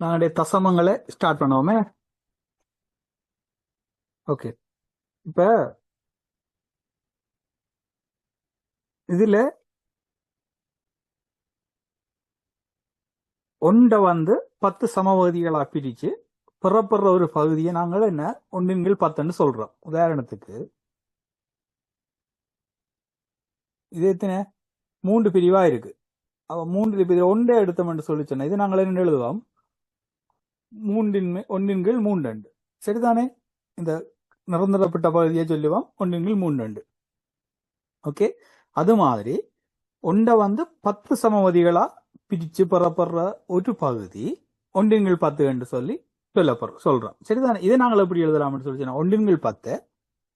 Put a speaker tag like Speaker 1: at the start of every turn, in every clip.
Speaker 1: நாங்களுடைய தசமங்களை start பண்ணுவோமே. Okay, இப்ப இதுல ஒன்றை 10 சமபகுதிகளா பிரிச்சு பிறப்படுற ஒரு பகுதியை நாங்கள் என்ன 1/10 சொல்றோம். உதாரணத்துக்கு இது எத்தனை 3 பிரிவா இருக்கு. அவ 3 பிரிவு ஒன்றை எடுத்தோம்னு சொல்லி சொன்ன இது நாங்கள் என்ன எழுதுவோம் 1/3 சரிதானே. இந்த நிரந்தரப்பட்ட பகுதியை சொல்லுவோம் 1/3. ஓகே, அது மாதிரி ஒன்றை 10 சமபகுதிகளா பிரிச்சு பெறப்படுற ஒரு பகுதி 1/10 என்று சொல்லி சொல்றோம். சரிதானே. இதை நாங்கள் எப்படி எழுதலாம்னு சொல்லி 1/10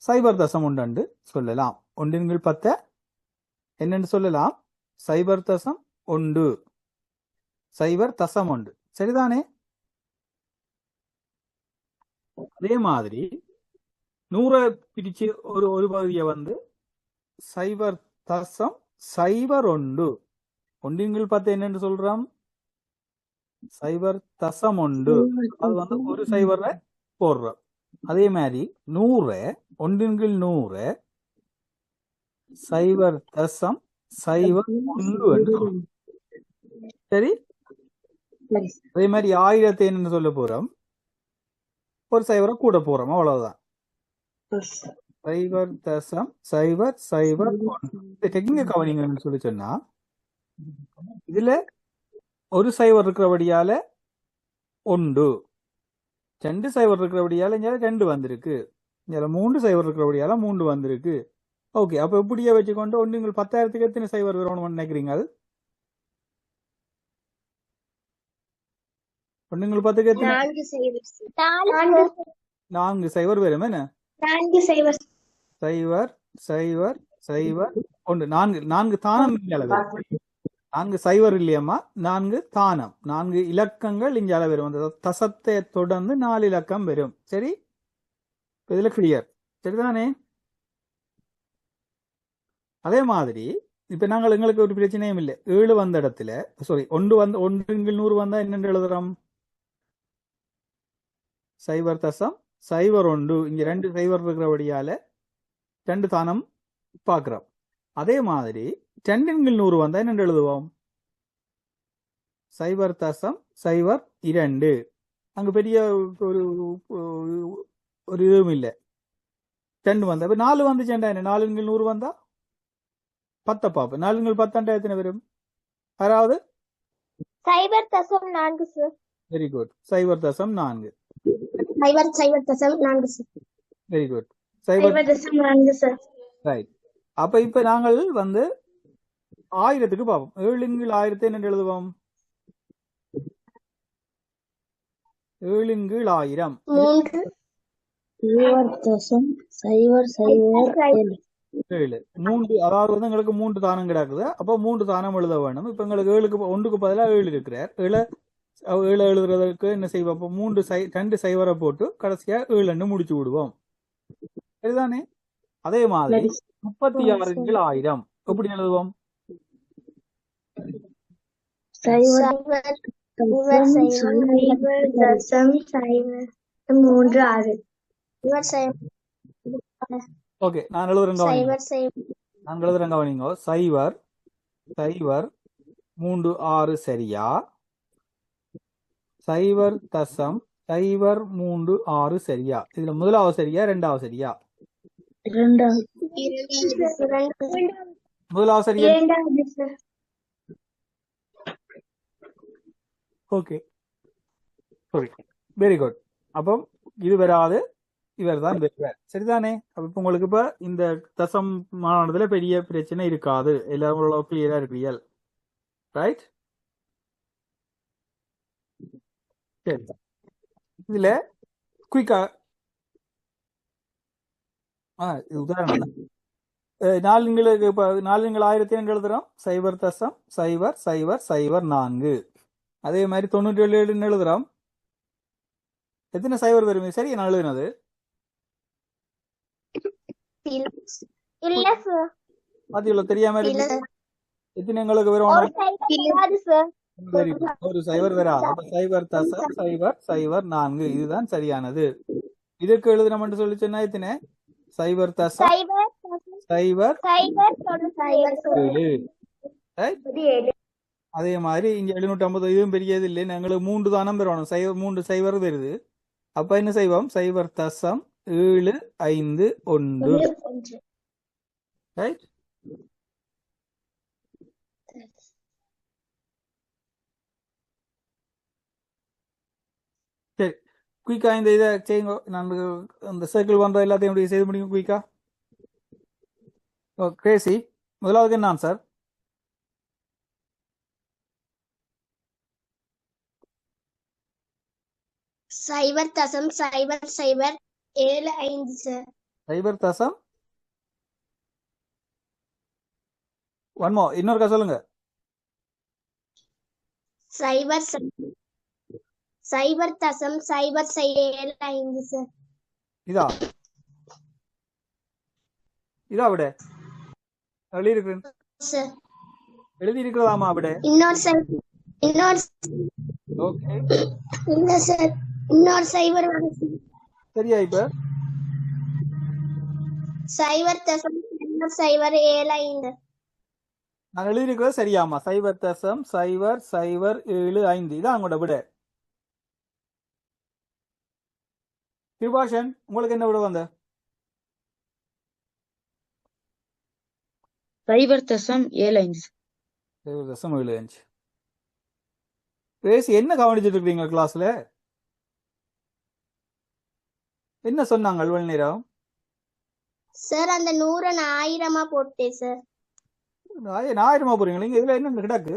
Speaker 1: 0.1 சொல்லலாம். 1/10 என்னன்னு சொல்லலாம் 0.1 0.1. சரிதானே. அதே மாதிரி 100 பிரிச்சு ஒரு பகுதியை 0.01 1/10 என்னன்னு சொல்றோம் 0.1. அது ஒரு 0 போடுறோம். அதே மாதிரி 100 1/100 0.01. சரி. அதே மாதிரி 1000 என்னன்னு சொல்ல போறோம் ஒரு 0 கூட போறோம், அவ்வளவுதான். 0.001 டெக்னிக்கல் கவனிங்கன்னு சொல்லி சொன்னா இதுல ஒரு 0 இருக்கிறபடியால 1, 2 0 இருக்கிறபடியால இங்க 2 வந்திருக்கு, இங்க 3 0 இருக்கிறபடியால 3 வந்திருக்கு. ஓகே, அப்ப இப்படியே வச்சுக்கொண்டு 1/10,000 எத்தனை 0 வரும்னு நினைக்கிறீங்க? 1/10 எத்தனை 4 0 வரும். என்ன 0 0 0 1 4 தானம் அளவு 4 0 இல்லையம்மா, 4 தானம் 4 இலக்கங்கள் இங்க அளவு வரும். அந்த தசத்தை தொடர்ந்து 4 இலக்கம் வரும். சரி, இதுல கிளியர். சரிதானே. அதே மாதிரி இப்ப நாங்கள் எங்களுக்கு ஒரு பிரச்சனையும் இல்லை. 7 வந்த இடத்துல 1/100 வந்தா என்னென்று எழுதுறோம் 0.01. இங்க 2 0 இருக்கிறபடியால 2 தானம் பாக்குறோம். அதே மாதிரி 2/100 வந்தா என்னென்று எழுதுவோம் 0.02. அங்க பெரிய ஒரு இதுவும் இல்லை. 2 வந்தா இப்ப 4 வந்துச்சேன்டா என்ன 4/100 வந்தா 10 பாப்பு 4/10 எத்தனை வரும்? அதாவது
Speaker 2: 0.4.
Speaker 1: Very good 0.4. Very good
Speaker 2: 0.4.
Speaker 1: Right. அப்ப இப்ப நாங்கள் 1000க்கு பார்ப்போம். 7/1000 என்ன எழுதுவோம் 7/1000 7. 3, அதாவது எங்களுக்கு 3 தானம் கிடக்குது. அப்ப 3 தானம் எழுத வேணும். இப்ப எங்களுக்கு 1க்கு பதிலாக 7 இருக்கிறார். 7 எழுதுறதுக்கு என்ன செய்வோம் 2 0 போட்டு கடைசியா 7 முடிச்சு விடுவோம். சரிதானே. அதே மாதிரி 36/1000 எப்படி எழுதுவோம்
Speaker 2: 0.36.
Speaker 1: ஓகே, நான் எழுதுறேங்க 0.036 சரியா 0.036 சரியா. இதுல முதலாவது சரியா இரண்டாவது சரியா? முதலாவது சரியா. Okay, very good. அப்போ இது வராது, இவர் தான் வருவார். சரிதானே. அப்ப உங்களுக்கு இப்ப இந்த தசம் மாநிலத்துல பெரிய பிரச்சனை இருக்காது. எல்லாரும் கிளியரா இருக்கிறீர்கள். ரைட். சரி, இதுல குயிக்கா உதாரணம் 4 இப்ப 4/1000 எழுதுறோம் 0.0004. அதே மாதிரி 97 எழுதுறோம். எத்தனை 0 வரும்? சரி, நான் எழுதுனது பாத்தீங்களா தெரியாம இருக்கு. எத்தனை எங்களுக்கு வரும்? Very good. ஒரு சைவர் வராது. அப்ப சைவர் தசம் சைவர் சைவர் 4 இதுதான் சரியானது. இதுக்கு எழுதணும்னு சொல்லி சொன்னா எத்தனை? சைவர் தசம்
Speaker 2: சைபர்
Speaker 1: சைவர்
Speaker 2: சைபர் 97.
Speaker 1: 7. Right? அதே மாதிரி இங்க 750 இதுவும் பெரியது இல்லை. எங்களுக்கு 3 தானம் பெறணும். சைவர் 3 சைவர் வருது. அப்ப என்ன செய்வோம்? சைவர் தசம் 751. ரைட்? சரி, குயிக்கா இந்த இதை செய்யுங்க. நான் அந்த சர்க்கிள் பண்ற எல்லாத்தையும் எப்படி செய்து முடியும் குயிக்கா? ஓ கிரேசி, முதலாவது என்ன ஆன்சர்?
Speaker 2: சைபர் தசம் சைபர் சைபர் 75 சார்.
Speaker 1: சைபர் தசம் ஒன் மோ இன்னொருக்கா சொல்லுங்க.
Speaker 2: சைபர் சைபர் தசம் சைபர் 75 சார்.
Speaker 1: இதா இதா விட எழுதி இருக்கிறேன்.
Speaker 2: சார்
Speaker 1: எழுதி இருக்கிறதாமா விட?
Speaker 2: இன்னொரு
Speaker 1: ஓகே,
Speaker 2: இல்ல சார், இன்னொரு சைபர் வருது.
Speaker 1: சரியா? இப்ப
Speaker 2: சைபர் தசம் சைபர் சைபர் 75.
Speaker 1: நான் எழுதி இருக்கிறது சரியாமா? சைபர் தசம் சைபர் சைபர் 75 இதான் உங்களோட விட. கிருபாஷன், உங்களுக்கு என்ன விட வந்த?
Speaker 3: சைபர் தசம் 75.
Speaker 1: சைபர் தசம் 75. பேசி என்ன கவனிச்சுட்டு இருக்கீங்க கிளாஸ்ல? என்ன சொன்னாங்க அலுவல் நேரம்?
Speaker 2: சார் அந்த 100 1000 போட்டேன் சார்.
Speaker 1: 1000 போறீங்களா? இங்க இதுல என்ன கிடக்கு?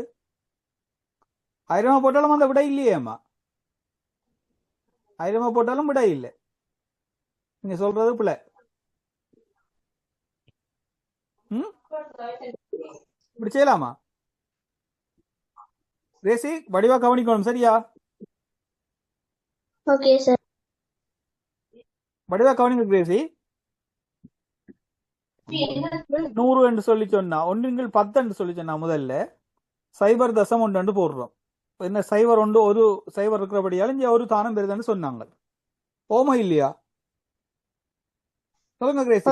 Speaker 1: 1000 போட்டாலும் அந்த விட இல்லையேம்மா. 1000 போட்டாலும் விட இல்லை. நீங்க சொல்றது பிள்ளை. இப்படி செய்யலாமா? ரேசி வடிவா கவனிக்கணும், சரியா?
Speaker 2: Okay sir.
Speaker 1: வடிவா கவனிக்க ரேசி. 100 என்று சொல்லி சொன்னா 1 10 என்று சொல்லி சொன்னா முதல்ல சைபர் தசம் 1 போடுறோம். என்ன சைபர் 1 ஒரு சைபர் இருக்கிறபடியால இங்க ஒரு தானம் பெறுதுன்னு சொன்னாங்க. ஓமா இல்லையா? சொல்லுங்க கிரேசி.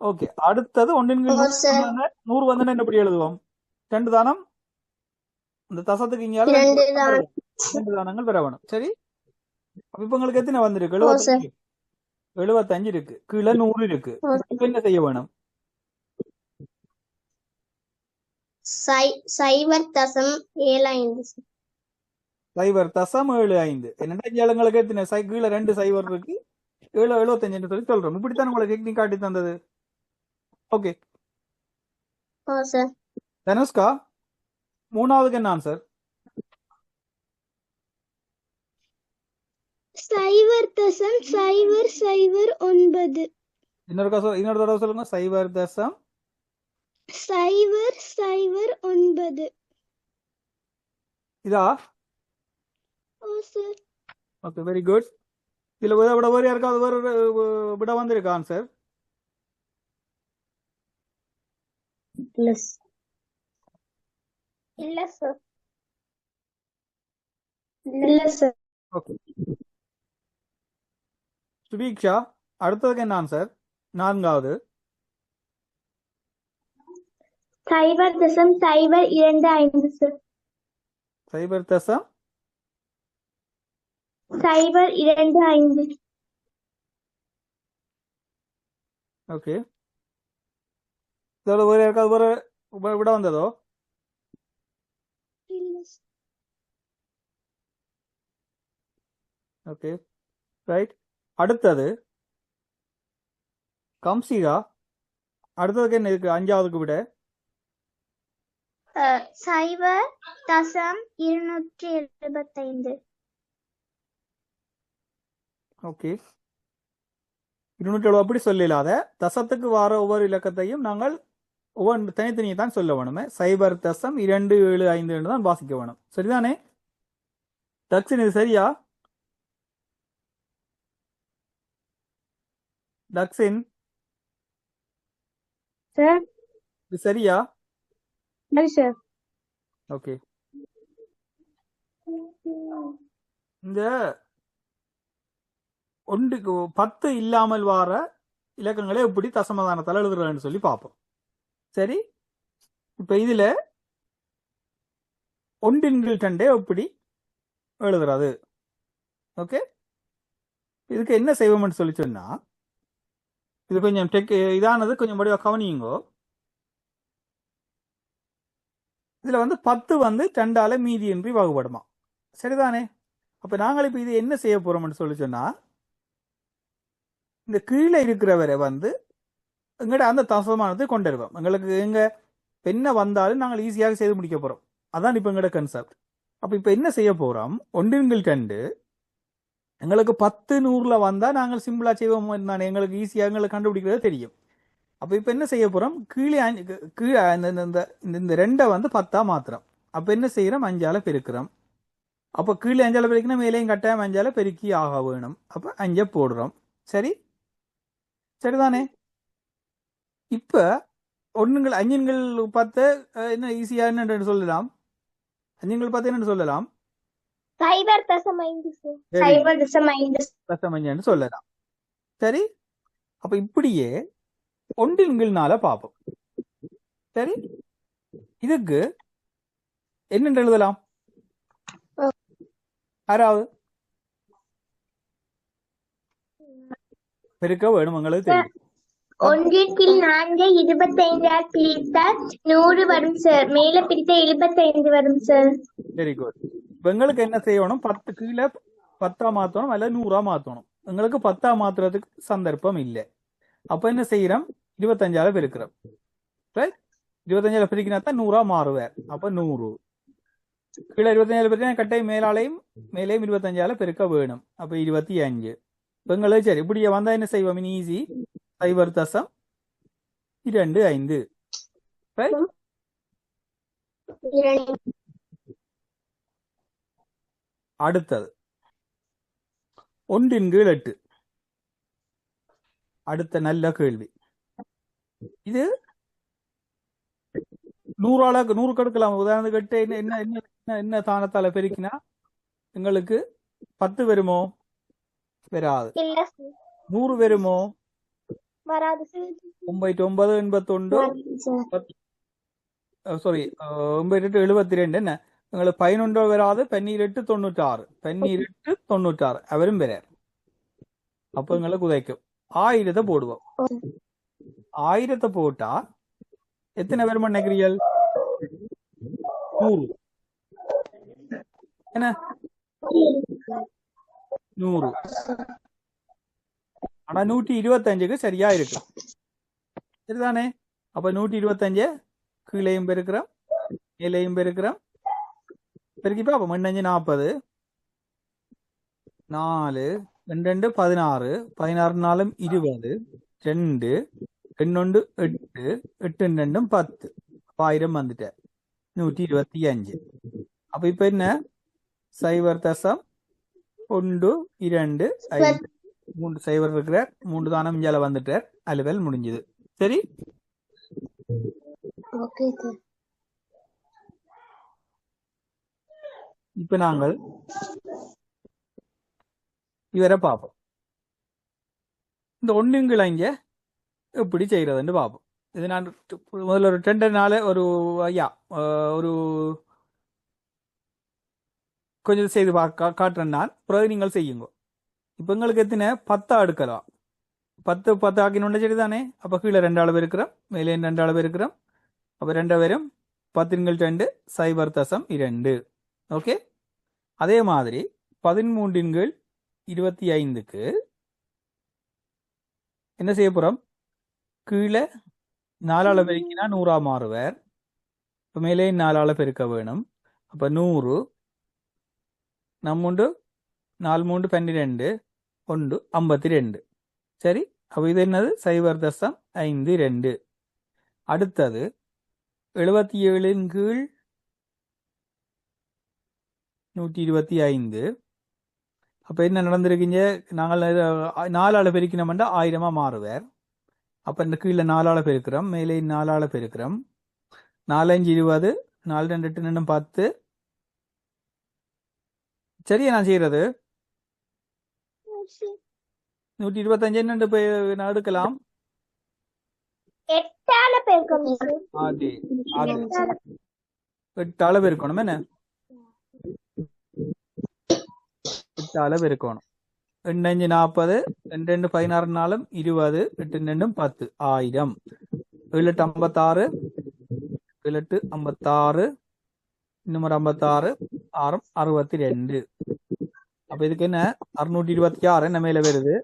Speaker 1: ஓகே, அடுத்தது 1 100 வந்து என்ன எப்படி எழுதுவோம்? 2 தானம் இந்த தசத்துக்கு இங்க 2 தானங்கள் பெற வேணும். சரி, அப்ப இப்ப உங்களுக்கு எத்தனை வந்திருக்கு? 75 இருக்கு. கீழே 100 இருக்கு. என்ன செய்ய வேணும்?
Speaker 2: சைபர் தசம் 75.
Speaker 1: சைபர் தசம் 75. என்னடா உங்களுக்கு எத்தனை கீழே 2 சைபர் இருக்கு, 75 சொல்லி சொல்றோம். இப்படித்தான் உங்களுக்கு டெக்னிக் காட்டி தந்தது. ஓகே தனுஷ்கா, மூணாவதுக்கு என்ன ஆன்சர்?
Speaker 2: சைபர் தசம் சைபர் சைபர் 9.
Speaker 1: இன்னொரு தடவை சொல்லுங்க. சைபர் தசம்
Speaker 2: சைபர் சைபர் 9.
Speaker 1: இதா? Okay, very good. இதுல விட வேறு யாருக்காவது வேறு விட வந்திருக்கு ஆன்சர்?
Speaker 2: இல்ல சார். இல்ல சார்.
Speaker 1: ஓகே சுபீக்ஷா, அடுத்ததுக்கு என்ன ஆன்சர்? 4வது.
Speaker 2: சைபர் தசம் சைபர் 25 சார்.
Speaker 1: சைபர் தசம்
Speaker 2: சைபர் 25.
Speaker 1: ஓகே, இதோட வேறு யாருக்காவது வேறு விட வந்ததோ? Okay right. அடுத்தது கம்சிகா, அடுத்ததுக்கு என்ன இருக்கு? 5வதுக்கு விட
Speaker 2: சைபர் தசம் 275.
Speaker 1: ஓகே, 270 அப்படி சொல்லலாத தசத்துக்கு வார ஒவ்வொரு இலக்கத்தையும் நாங்கள் ஒவ்வொன்று தனித்தனியை தான் சொல்ல வேணுமே. சைபர் தசம் 275 தான் வாசிக்க வேணும். சரிதானே தக்ஷின்? இது சரியா? தக்ஷின்
Speaker 2: சார்
Speaker 1: இது சரியா?
Speaker 2: சரி சார்.
Speaker 1: ஓகே, இந்த ஒன்றுக்கு 10 இல்லாமல் வார இலக்கங்களை எப்படி தசமதானத்தால் எழுதுறதுன்னு சொல்லி பார்ப்போம். சரி, இப்ப இதுல 1/2 எப்படி எழுதுறது? ஓகே, இதுக்கு என்ன செய்வோம்னு சொல்லி சொன்னா, இது கொஞ்சம் இதானது கொஞ்சம் வடிவா கவனியுங்கோ. இதுல 10 2ஆல மீதியின்றி வகுபடுமா, சரிதானே? அப்ப நாங்கள் இப்ப இது என்ன செய்ய போறோம்னு சொல்லி சொன்னா, இந்த கீழே இருக்கிறவரை எங்கட அந்த தசமானத்தை கொண்டு வருவோம். எங்களுக்கு எங்க என்ன வந்தாலும் நாங்கள் ஈஸியாக செய்து முடிக்க போறோம். அதான் இப்ப எங்கட கன்செப்ட். அப்ப இப்ப என்ன செய்ய போறோம், 1/2 எங்களுக்கு 10 100ல வந்தா நாங்கள் சிம்பிளா செய்வோம் தானே, எங்களுக்கு ஈஸியா எங்களுக்கு கண்டுபிடிக்கிறது தெரியும். அப்ப இப்ப என்ன செய்ய போறோம், கீழே இந்த 2 10ஆ மாத்திரம். அப்ப என்ன செய்யறோம், 5ஆல பெருக்கிறோம். அப்ப கீழே 5ஆல பெருக்கணும், மேலேயும் கட்டாயம் 5ஆல பெருக்கி ஆக வேணும். அப்ப 5 போடுறோம். சரி, சரிதானே? இப்ப 5 10 என்ன ஈஸியா என்ன சொல்லலாம், 5 10 என்ன சொல்லலாம், 0.5 சொல்லலாம். சரி, அப்ப இப்படியே 1/4 பார்ப்போம். சரி, இதுக்கு என்ன எழுதலாம்? யாராவது பெருக்க வேணும், உங்களுக்கு தெரியும்.
Speaker 2: 1/4 25ஆல் பிரித்தால் 100 வரும் சார். மேல பிரித்த 75 வரும் சார்.
Speaker 1: Very good. எங்களுக்கு என்ன செய்யணும், 10 கீழே 10ஆ மாத்தணும் அல்ல 100ஆ மாத்தணும். எங்களுக்கு 10ஆ மாத்துறதுக்கு சந்தர்ப்பம் இல்லை. அப்ப என்ன செய்யறோம், 25ஆல பெருக்கிறோம். ரைட், 25ஆல பெருக்கினா தான் 100ஆ மாறுவார். அப்ப 100 கீழே 25ஆல பெருக்கினா கட்டாயம் மேலேயும் 25ஆல பெருக்க வேணும். அப்ப 25. எங்களுக்கு சரி இப்படியே வந்தா என்ன செய்வோம், ஈஸி 0.25. ரைட், அடுத்தது 1/8. அடுத்த நல்ல கேள்வி இது. 100 கெடுக்கலாம். உதாரணத்துக்கு என்ன என்ன என்ன தானத்தால பெருக்கினா எங்களுக்கு 10 வருமோ? வராது. 100 வருமோ?
Speaker 2: வராது.
Speaker 1: 99 81 சாரி 98 72 என்ன எங்களுக்கு 11 வராது. 18 96 18 96 அவரும் வரார். அப்ப எங்களுக்கு உதைக்கும் 1000 போடுவோம். 1000 போட்டா எத்தனை பேர் நினைக்கிறீர்கள்? 100 என்ன 100. ஆனா 125க்கு சரியா இருக்கு, சரிதானே? அப்ப 125 கீழையும் பெருக்கிறோம் மேலையும் பெருக்கிறோம். பெருக்கி பார்ப்போம். 5 40 4 2 16 16 4 20 2 2 8 8 2 10 1000 வந்துட்டார். 125. அப்ப இப்ப என்ன 0.1 2 5 3 0 இருக்கிறார். 3 தானம் இஞ்சால வந்துட்டார். அலுவல் முடிஞ்சது. சரி, இப்ப நாங்கள் இவரை பார்ப்போம். இந்த 1/5 எப்படி செய்யறதுன்னு பார்ப்போம். இது நான் முதல்ல ஒரு 2 நாள் ஒரு ஒரு கொஞ்சம் செய்து காட்டுறேன் நான், பிறகு நீங்கள் செய்யுங்க. இப்ப எங்களுக்கு எத்தனை 10 எடுக்கலாம். 10 10 ஆக்கினோட சரிதானே? அப்ப கீழே 2ஆல பெருக்கிறோம், மேலே 2ஆல பெருக்கிறோம். அப்ப 2 வரும் 10/2 0.2. ஓகே, அதே மாதிரி 13/25க்கு என்ன செய்ய போறோம், கீழே 4ஆல பெருக்கினா 100ஆ மாறுவார். இப்ப மேலே 4ஆல பெருக்க வேணும். அப்ப 100 நம்முண்டு 4 3 12 1 52. சரி, அப்ப இது என்னது 0.52. அடுத்தது 77/125. அப்ப என்ன நடந்திருக்கீங்க, நாங்கள் 4ஆல பெருக்கினோம்னா 1000ஆ மாறுவார். அப்ப இந்த கீழே 4ஆல பெருக்கிறோம், மேலே 4ஆல பெருக்கிறோம். 4 5 20 4 2 8 2 10. சரியா நான் செய்யறது 125 என்னண்டு போய் நான் எடுக்கலாம்.
Speaker 2: எட்டால பெருக்கணும் சார்.
Speaker 1: அது அது
Speaker 2: எட்டால
Speaker 1: 8 அளவு இருக்கணும். என்ன 8 அளவு இருக்கணும். 2 5 40, 2 2 16 4 20, 8 2 10, 1000. 7 8 56, 7 8 56, இன்னும் 56, 6 62. அப்ப இதுக்கு என்ன 626 என்ன மேல வருது.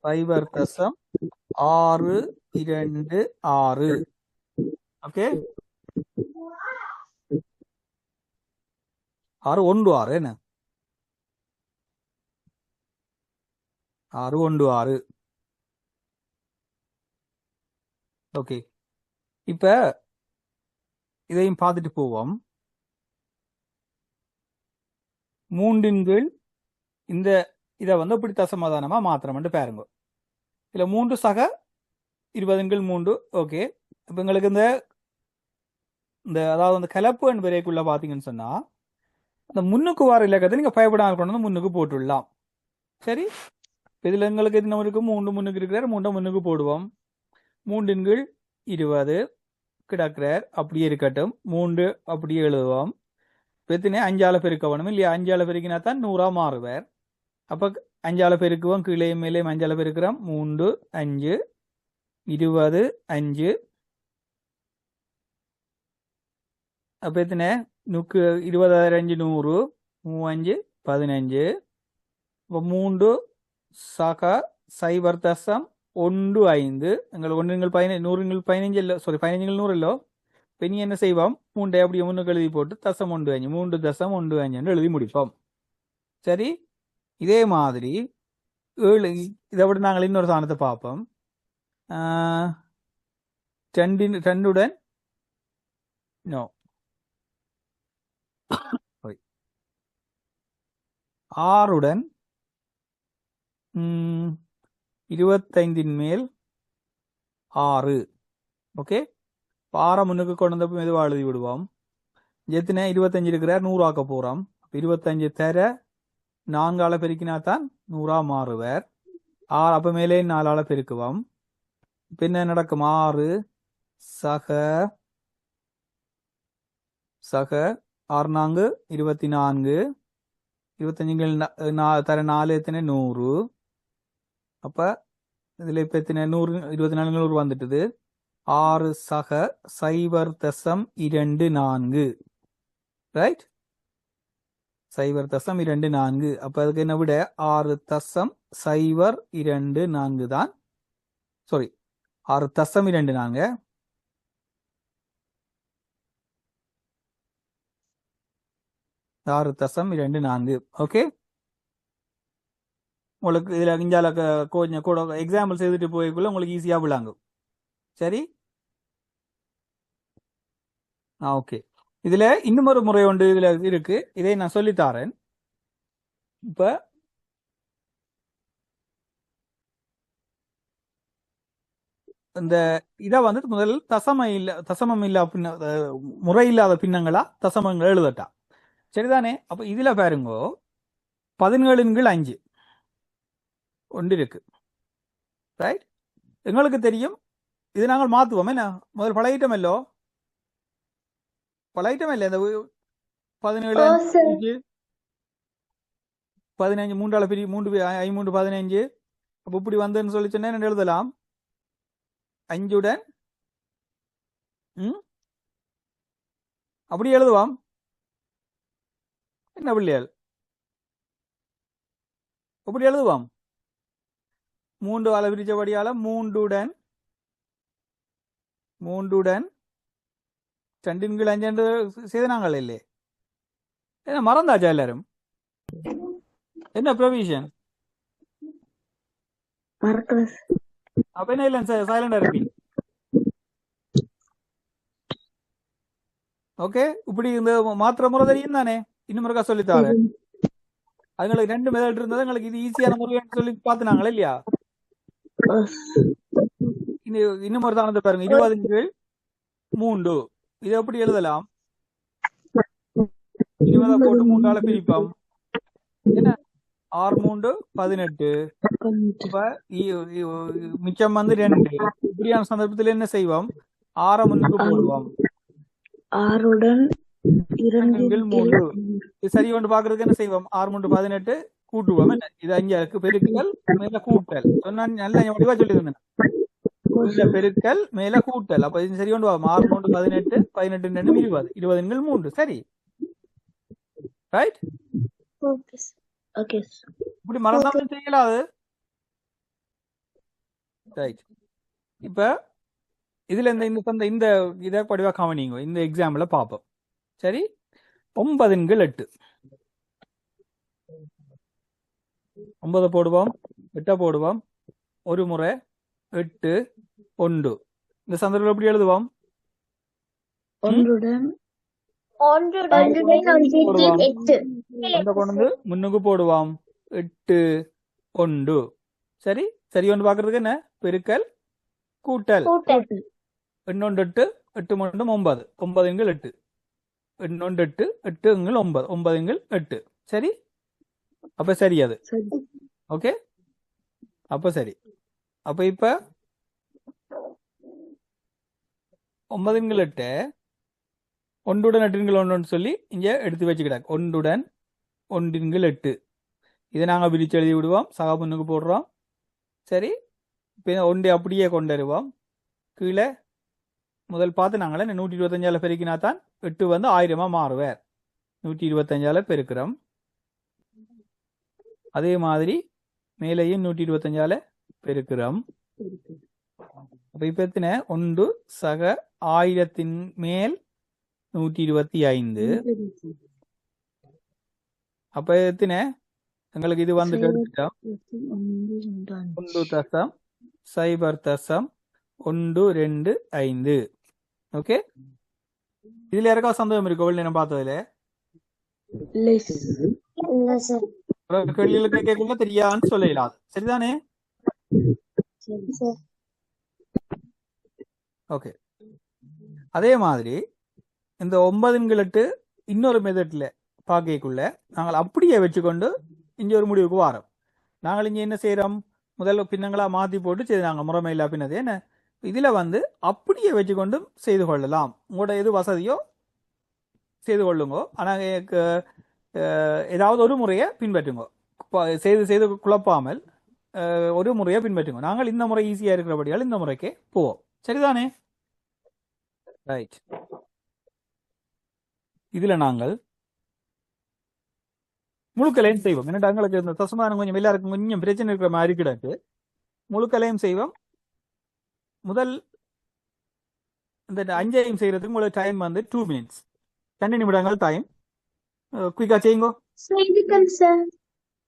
Speaker 1: 0.626. ஓகே 616 என்ன 616. ஓகே இப்ப இதையும் பார்த்துட்டு போவோம். 3 கீழ் இந்த இதை வந்து இப்படி தசமாதானமா மாத்திரம்னு பாருங்க. இதுல 3 சக 20 கீழ் 3. ஓகே இப்ப எங்களுக்கு இந்த அதாவது அந்த கலப்பு என்பதைக்குள்ள பாத்தீங்கன்னு சொன்னா அந்த முன்னுக்கு வார இலக்கத்தை நீங்க பயப்படாம கொண்டு வந்து முன்னுக்கு போட்டுடலாம். சரி இதுல எங்களுக்கு என்ன இருக்கு 3 முன்னுக்கு இருக்கிறார், 3 முன்னுக்கு போடுவோம். 3 கீழ் 20 கிடக்கிறார் அப்படியே இருக்கட்டும். 3 அப்படியே எழுதுவோம். எத்தனை 5ஆல பெருக்க வேணும் இல்லையா? 5ஆல பெருக்கினா தான் 100ஆ மாறுவார். அப்ப 5ஆல பெருக்குவோம், கீழே மேலே 5ஆல பெருக்கிறோம். 3 5 20 5. அப்ப எத்தனை 20,500 100 35 15. இப்போ 3 சக 0.15. எங்கள் 1 100 15 இல்லை, சாரி 15 100 இல்லோ. இப்போ நீ என்ன செய்வோம் 3 அப்படியே முன்னுக்கு எழுதி போட்டு 0.15 3.15 எழுதி முடிப்போம். சரி இதே மாதிரி 7 இதை விட நாங்கள் இன்னொரு சாணத்தை பார்ப்போம். 2 நோ 6 25 மேல் 6. ஓகே 6 முன்னுக்கு கொண்டு வந்தப்போ மெதுவாக எழுதி விடுவோம். எத்தனை 25 இருக்கிறார் 100 ஆக்க போறோம். 25 தர 4ஆல பெருக்கினா தான் 100ஆ மாறுவார். 6 அப்ப மேலே 4ஆல பெருக்குவோம். பின்ன நடக்கும் 6 சக 6 4 24. 25 தர 4 எத்தனை 100. அப்ப இதுல இப்ப எத்தனை 100 24 100 வந்துட்டுது. 6 சக 0.24. ரைட் 0.24. அப்ப அதுக்கு என்ன விட 6.024 தான். சாரி 6.24. 6.24. ஓகே உங்களுக்கு இதுல இஞ்சால கொஞ்சம் கூட எக்ஸாம்பிள் செய்துட்டு போய்க்குள்ள உங்களுக்கு ஈஸியா விளாங்கும். சரி ஓகே இதுல இன்னும் ஒரு முறை ஒன்று இதுல இருக்கு. இதை நான் சொல்லித்தாரேன். இப்ப இந்த இதை வந்து முதல் தசமம் இல்ல முறை இல்லாத பின்னங்களா தசமங்கள் எழுதட்டா. சரிதானே? அப்ப இதுல பாருங்க 17/5 ஒன்று இருக்கு. ரைட் எங்களுக்கு தெரியும் இது நாங்கள் மாத்துவோம். என்ன முதல் பழையிட்டம் இல்லோ பழையிட்டம் இல்லை. இந்த 17 15 3ஆல பிரி 3 3 15. அப்ப இப்படி வந்துன்னு சொல்லி சொன்னா என்ன எழுதலாம் 5 அப்படி எழுதுவாம். என்ன பிள்ளைகள் அப்படி எழுதுவாம். 3ஆல பிரிச்சபடியால 3 2/5 செய்தாங்கள் இல்லே. என்ன மறந்தாச்சா எல்லாரும்? என்ன ப்ரொவிஷன் அப்ப என்ன இல்ல சைலண்டா இருப்பீங்க. ஓகே இப்படி இந்த மாத்திர முறை தெரியும் தானே? இன்னும் முறைக்கா சொல்லித்தாரு. அதுங்களுக்கு 2 மெத்தட் இருந்தது. எங்களுக்கு இது ஈஸியான முறைன்னு சொல்லி பாத்துனாங்களே இல்லையா? இன்னும் ஒரு தானத்தை பாருங்க 20/3. இது எப்படி எழுதலாம் சொன்னதை போட்டு மூன்றால பிரிப்போம். என்ன 6 3 18. அப்ப மிச்சம் வந்து 2. இப்படியான சந்தர்ப்பத்தில் என்ன செய்வோம்? 6 முன்னுக்கு போடுவோம்.
Speaker 3: 6
Speaker 1: 3 இது சரி ஒன்று பாக்குறதுக்கு என்ன செய்வோம்? 6 3 18 கூட்டுவோம். என்ன இது 5 பெருக்கல் மேல கூட்டல் சொன்னா நல்ல வடிவா சொல்லியிருந்தேன். பெருக்கல் மேல கூட்டல். அப்ப இது சரி ஒன்று 6 3 18 18 2 20 20 3 சரி ரைட். இப்படி மறந்தாலும் செய்யலாது ரைட். இப்ப இதுல இந்த இதை படிவா கவனிங்க. இந்த எக்ஸாம்பிள பார்ப்போம். சரி 9 8 9 போடுவோம், 8 போடுவோம், ஒரு முறை 8 1. இந்த சந்தர்ப்பம் எப்படி எழுதுவோம்? கொண்டு முன்னுக்கு போடுவோம் 8 1. சரி சரி ஒன்று பாக்குறதுக்கு என்ன? பெருக்கல் கூட்டல். 8 8 8 9 9 9 8 8 8 8 9 9 8 சரி. அப்ப சரி அது ஓகே. அப்ப சரி. அப்ப இப்ப 9 8 ஒன்றுடன் 8 1 சொல்லி இங்க எடுத்து வச்சுக்கிட்டாங்க. 1 1 8 இதை நாங்க பிரிச்சு எழுதி விடுவோம். சகா முன்னுக்கு போடுறோம். சரி இப்ப ஒன்றை அப்படியே கொண்டு வருவோம். கீழே முதல் பார்த்து நாங்களே 125 பெருக்கினா தான் 8 வந்து 1000 மாறுவார். 125 பெருக்கிறோம். அதே மாதிரி மேலேயும் 125 பெருக்கிறோம். அப்ப இப்ப எத்தனை? 1 சக 1000 மேல் 125. அப்ப எத்தனை எங்களுக்கு இது வந்து எடுத்துட்டோம் 1.0.125. ஓகே. இதுல யாருக்கா சந்தேகம் இருக்கோ? நான் பார்த்ததுல கேள்விகளுக்கு கேட்கல தெரியான்னு சொல்லலாம். சரிதானே? ஓகே. அதே மாதிரி இந்த 9 8 இன்னொரு மெத்தட்ல பார்க்கக்குள்ள நாங்கள் அப்படியே வச்சுக்கொண்டு இங்க ஒரு முடிவுக்கு வாரோம். நாங்கள் இங்க என்ன செய்யறோம்? முதல்ல பின்னங்களா மாத்தி போட்டு சரி நாங்கள் முறைமை இல்லா பின்னது என்ன இதுல வந்து அப்படியே வச்சுக்கொண்டு செய்து கொள்ளலாம். உங்களோட எது வசதியோ செய்து கொள்ளுங்க. ஆனா ஏதாவது ஒரு முறையை பின்பற்றுங்க. செய்து செய்து குழப்பாமல் ஒரு முறையை பின்பற்றுங்க. நாங்கள் இந்த முறை ஈஸியா இருக்கிறபடியால் இந்த முறைக்கே போவோம். சரிதானே? ரைட். இதுல நாங்கள் முழுக்கலையும் செய்வோம். என்னடா எங்களுக்கு இந்த தசமானம் கொஞ்சம் எல்லாருக்கும் கொஞ்சம் பிரச்சனை இருக்கிற மாதிரி கிடக்கு. முழுக்கலையும் செய்வோம். முதல் இந்த 5 செய்யறதுக்கு உங்களுக்கு டைம் வந்து 2 minutes 2 நிமிடங்கள் டைம். குயிக்கா செய்யுங்க.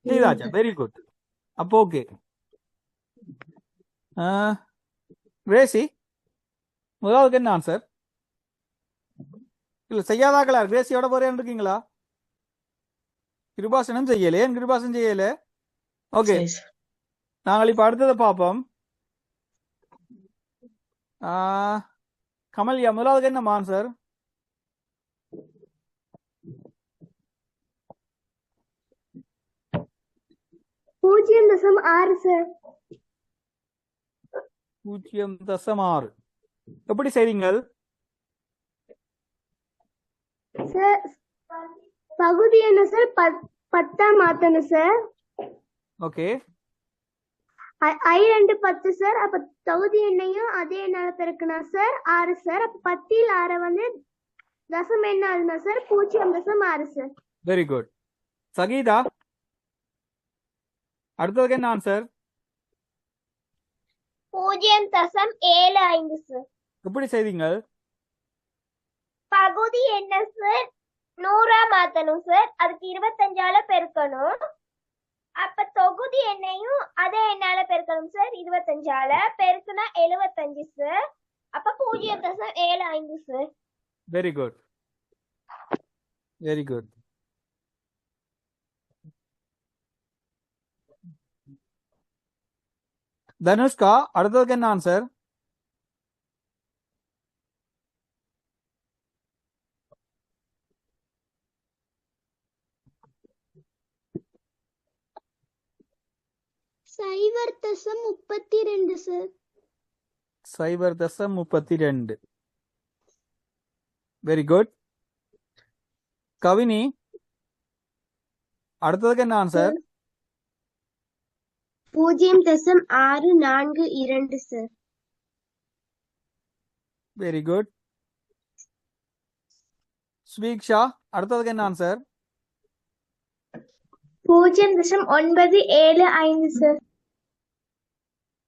Speaker 1: செய்தாச்சா? Very good. அப்போ ஓகே. கிரேசி முதலாவதுக்கு என்ன ஆன்சர்? இல்ல செய்யாதாக்களா? கிரேசியோட போறேன் இருக்கீங்களா? கிருபாசனம் செய்யல. ஏன் கிருபாசனம் செய்யல? ஓகே. நாங்கள் இப்ப அடுத்ததை பார்ப்போம். கமல்யா முதலாவதுக்கு என்ன ஆன்சர்?
Speaker 2: 0.6 சார்.
Speaker 1: 0.6. எப்படி செய்றீங்கள்?
Speaker 2: சார் பகுதி என்ன சார்? 10 மாத்தணும் சார்.
Speaker 1: ஓகே.
Speaker 2: I 2 10 sir. அப்ப தொகுதி எண்ணையும் அதே எண்ணால பெருக்கினா சார் 6 சார். அப்ப 10 6 வந்து தசம என்ன ஆகுதுன்னா sir 0.6 sir.
Speaker 1: Very good. Sakeetha அடுத்ததுக்கு என்ன ஆன்சர்?
Speaker 2: 0.75 சார்.
Speaker 1: எப்படி செய்தீங்கள்?
Speaker 2: பகுதி என்ன சார் 100 மாத்தணும் சார். அதுக்கு 25ஆல பெருக்கணும். அப்ப தொகுதி எண்ணையும் அதே எண்ணால பெருக்கணும் சார். 25ஆல பெருக்குனா 75 சார். அப்ப 0.75 sir.
Speaker 1: Very good. Very good. Thanushka அடுத்ததுக்கு என்ன answer?
Speaker 2: 0.32 sir.
Speaker 1: 0.32. Very good. Kavini, அடுத்ததுக்கு என்ன answer?
Speaker 2: 0.642 sir.
Speaker 1: Very good. Sweeksha, அடுத்ததுக்கு என்ன ஆன்சர்?
Speaker 2: 0.975 சார்.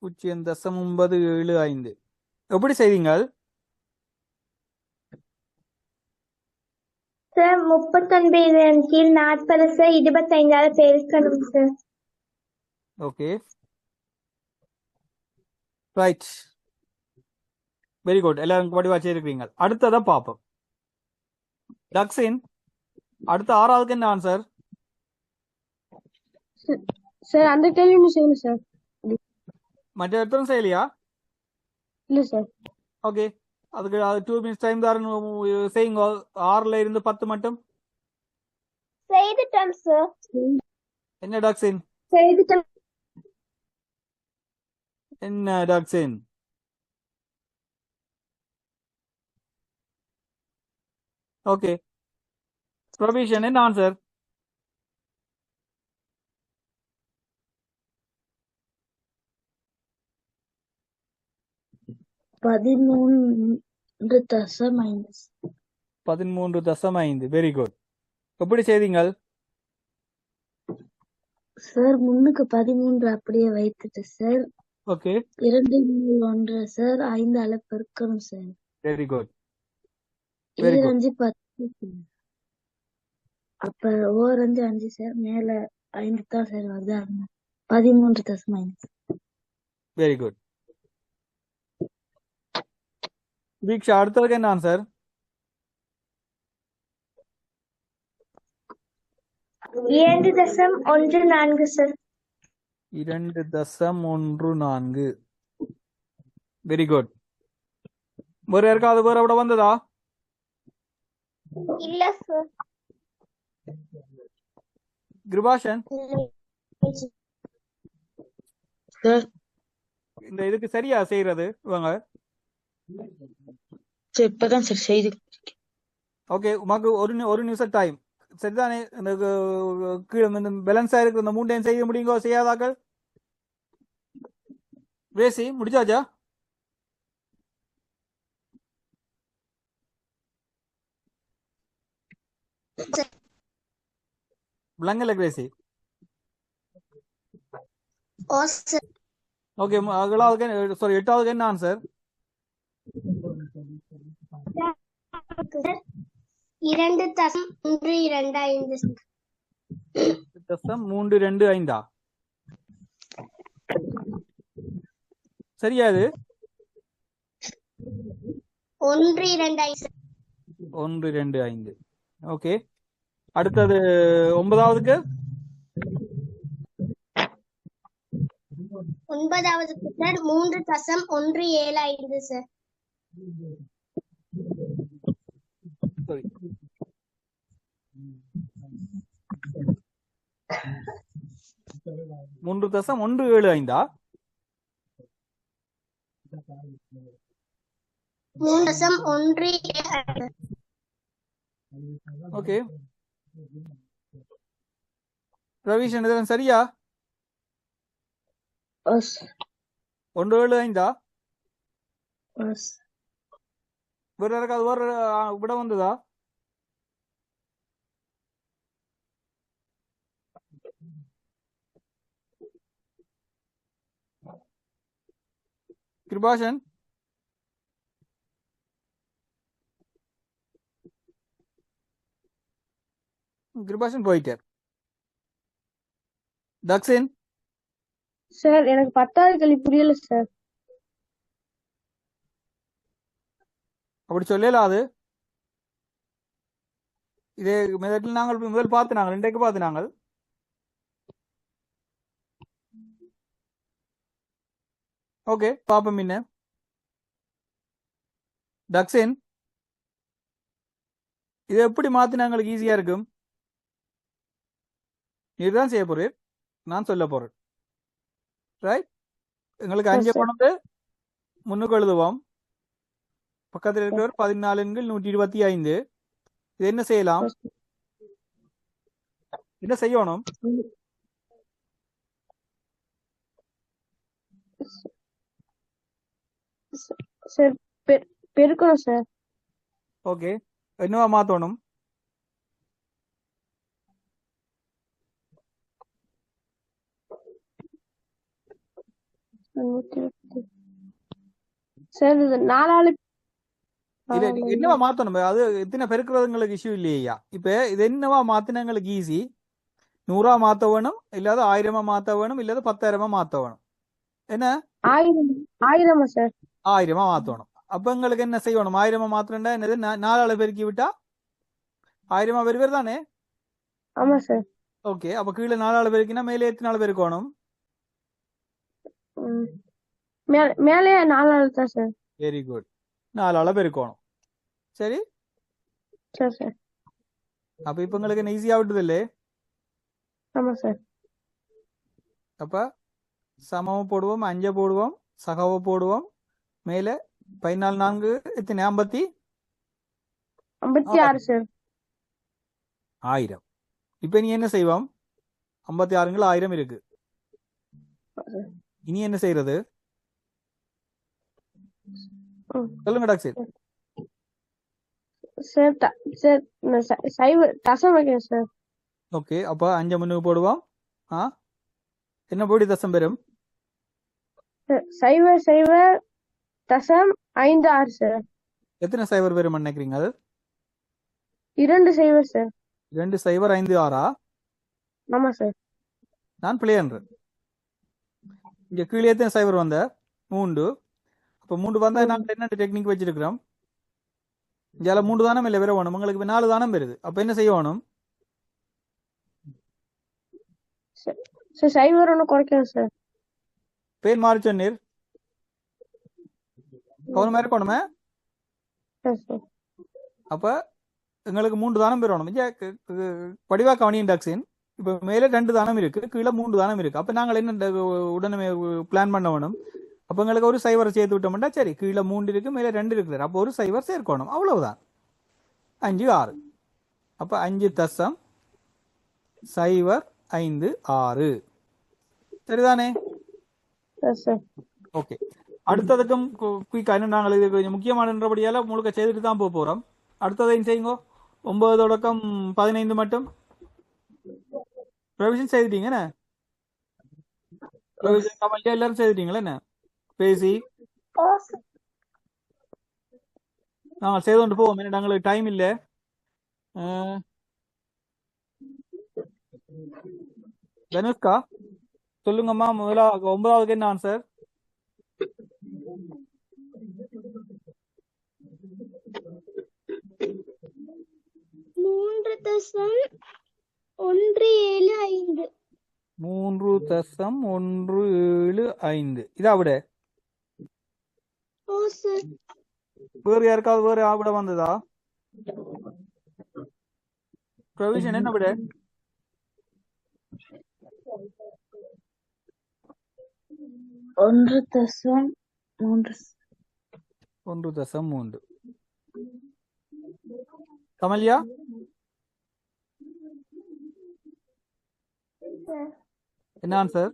Speaker 1: 0.975. எப்படி செய்வீங்கள்?
Speaker 2: சார் 39 கீழ் 40 சார் 25ஆல பெருக்கணும் sir.
Speaker 1: Okay, right, very good. எல்லாரும் படிவா செய்திருக்கீங்க. அடுத்ததை பார்ப்போம். டக்ஸின், அடுத்த 6வதுக்கு என்ன ஆன்சர்?
Speaker 2: சார் அந்த கேள்வி செய்யணும் சார்.
Speaker 1: மற்ற இடத்தும் செய்யலையா?
Speaker 2: இல்ல சார்.
Speaker 1: ஓகே, அதுக்கு 2 minutes டைம் தரேன். செய்யுங்க. 6ல இருந்து 10 மட்டும்.
Speaker 2: செய்துட்டோம் சார்.
Speaker 1: என்ன டக்ஸின்?
Speaker 2: செய்துட்டோம்.
Speaker 1: என்ன டக்ஸின்? ஓகே, ப்ரொவிஷன் என்ன ஆன்சர்? 13.5. Very good. எப்படி செய்தீங்கள்?
Speaker 3: சார் முன்னுக்கு 13 அப்படியே வைத்துட்டு சார்
Speaker 1: ஓகே,
Speaker 3: 2 1 சார் 5ஆல பெருக்கணும் sir.
Speaker 1: Very good, very good.
Speaker 3: 5 10 அப்ப ஓரஞ்சு 5 சார் மேல 5 தான் சார் வருது. 13.5.
Speaker 1: Very good. தீக்ஷா, அடுத்ததுக்கு என்ன ஆன்சர்?
Speaker 2: 2.14 சார்.
Speaker 1: 2.14. Very good. வேற யாருக்காவது வேற விட வந்ததா?
Speaker 2: இல்ல சார்.
Speaker 1: கிருபாஷன்,
Speaker 3: சார்
Speaker 1: இந்த இதுக்கு சரியா செய்யறது இவங்க?
Speaker 3: சார் இப்பதான் சார் செய்து.
Speaker 1: ஓகே, உமக்கு ஒரு நிமிஷம் டைம். சரிதானே? இந்த கீழே இந்த பேலன்ஸா இருக்கு இந்த 3 செய்ய முடியுங்கோ? செய்யாதாக்கள் ரேசி முடிச்சாச்சா? விளங்கல கிரேசி. ஓகே, 8வதுக்கு என்ன ஆன்சர்?
Speaker 2: 2.325.
Speaker 1: சரியா? இது
Speaker 2: 1.25.
Speaker 1: ஓகே, அடுத்தது 9வதுக்கு?
Speaker 2: 9வதுக்கு சார் 3.175 சார்.
Speaker 1: சரி, 3.175.
Speaker 2: 3.175.
Speaker 1: ஓகே, ரவிஷன், இதெல்லாம் சரியா? 1.75. வேற யாருக்காவது வேற விட வந்ததா? கிருபாஷன், கிருபாஷன் போயிட்டார். தக்ஷின்
Speaker 2: சார் எனக்கு 10வது கேள்வி புரியல சார்.
Speaker 1: அப்படி சொல்லல. அது இதே மெத்தட்ல நாங்கள் முதல் பார்த்து நாங்கள் இன்றைக்கு பார்த்து நாங்கள் ஓகே பாப்போம். என்ன தக்ஷின், இதை எப்படி மாத்தினா எங்களுக்கு ஈஸியா இருக்கும்? இதுதான் செய்ய போறேன், நான் சொல்ல போறேன். ரைட். எங்களுக்கு
Speaker 3: Yes,
Speaker 1: 5
Speaker 3: sir.
Speaker 1: கொண்டு முன்னுக்கு எழுதுவோம். பக்கத்தில் இருக்கிறவர் 14/125. இது என்ன செய்யலாம்?
Speaker 3: Yes,
Speaker 1: என்ன செய்யணும்?
Speaker 3: சார் பெருக்கணும் சார்.
Speaker 1: ஓகே, என்னவா மாத்தணும்?
Speaker 3: சார் இது 4 ஆளு
Speaker 1: இல்ல நீங்க என்னவா மாத்தணும்? அது எத்தனை பெருக்கிறதுங்களுக்கு இஷ்யூ இல்லையா? இப்ப இது என்னவா மாத்தினங்களுக்கு ஈஸி. 100 மாத்த வேணும், இல்லாத 1000 மாத்த வேணும், இல்லாத 10,000 மாத்த வேணும். என்ன
Speaker 3: 1000 சார்.
Speaker 1: 1000 மாத்தணும். அப்ப எங்களுக்கு என்ன செய்யணும்? 1000 மாத்திரண்டா என்னது? 4 பெருக்கி விட்டா 1000 பெருவர் தானே?
Speaker 3: ஆமா சார்.
Speaker 1: ஓகே, அப்ப கீழே 4 பெருக்கினா மேலே எத்தனை நாள் பெருக்கணும்?
Speaker 3: மேலே 4 ஆளு தான் சார்.
Speaker 1: வெரி குட், 4 பெருக்கணும். சரி
Speaker 3: சரி சார்.
Speaker 1: அப்ப இப்ப உங்களுக்கு என்ன ஈஸியா விட்டுது இல்லே?
Speaker 3: ஆமா சார்.
Speaker 1: அப்ப சமம் போடுவோம், 5 போடுவோம், சகாவை போடுவோம். மேல 14 4 எத்தனை?
Speaker 3: 56 சார்.
Speaker 1: 1000. இப்ப நீ என்ன செய்வோம்? 56 1000 இருக்கு. இனி என்ன செய்யறது? சொல்லுங்க டாக்டர்.
Speaker 3: சார் சார் சைவ தசம் வைக்கிறேன் சார்.
Speaker 1: ஓகே, அப்ப 5 முன்னுக்கு போடுவோம். என்ன போடி தசம் பெறும்?
Speaker 3: சைவ சைவ தசம் 56 சார்.
Speaker 1: எத்தனை சைவர் பெறும் நினைக்கிறீங்க?
Speaker 3: 2 சைவ சார்.
Speaker 1: 2 சைவர் 56.
Speaker 3: ஆமா சார்.
Speaker 1: நான் பிள்ளையன்றேன். இங்க கீழே எத்தனை சைவர் வந்த? 3. அப்ப 3 வந்தா நாங்க என்ன டெக்னிக் வச்சிருக்கிறோம்? இங்க 3 தானம் இல்ல வேற வேணும். உங்களுக்கு 4 தானம் வருது. அப்ப என்ன செய்யணும்?
Speaker 3: சார் சைவர் ஒன்று குறைக்கணும் சார்.
Speaker 1: பேர் மாறி சொன்னீர். கவனமா இருக்கணுமே. அப்ப எங்களுக்கு 3 தானம் பெறணும். படிவா கவனியின் டாக்ஸின் இப்ப மேல 2 தானம் இருக்கு, கீழே 3 தானம் இருக்கு. அப்ப நாங்கள் என்ன உடனே பிளான் பண்ண வேணும்? அப்ப எங்களுக்கு ஒரு சைவரை சேர்த்து விட்டோம்னா சரி, கீழே 3 இருக்கு, மேல 2 இருக்குது. அப்போ ஒரு சைவர் சேர்க்கணும், அவ்வளவுதான். 5 6. அப்ப 5 தசம் சைவர் 5 6. சரிதானே? ஓகே, அடுத்ததுக்கும் குயிக்கா நாங்கள் இது கொஞ்சம் முக்கியமானபடியால முழுக்க செய்துட்டு தான் போறோம். அடுத்ததையும் செய்யுங்க. 9 தொடக்கம் 15 மட்டும் ப்ரொவிஷன் செய்துட்டீங்க என்ன? ப்ரொவிஷன் கமல்யா எல்லாரும் செய்துட்டீங்களா என்ன? பேசி நாங்கள் செய்து கொண்டு போவோம். ஏன்னா எங்களுக்கு டைம் இல்லை. தனுஷ்கா சொல்லுங்கம்மா. முதல்ல 9ஆவதுக்கு என்ன ஆன்சர்?
Speaker 2: 3.175.
Speaker 1: 3.175. இதா விட
Speaker 2: ஓ சார்.
Speaker 1: வேறு யாருக்காவது வேறு விட வந்ததா? ப்ரொவிஷன் என்ன விட? 1.3. கமல்யா என்ன ஆன்சர்?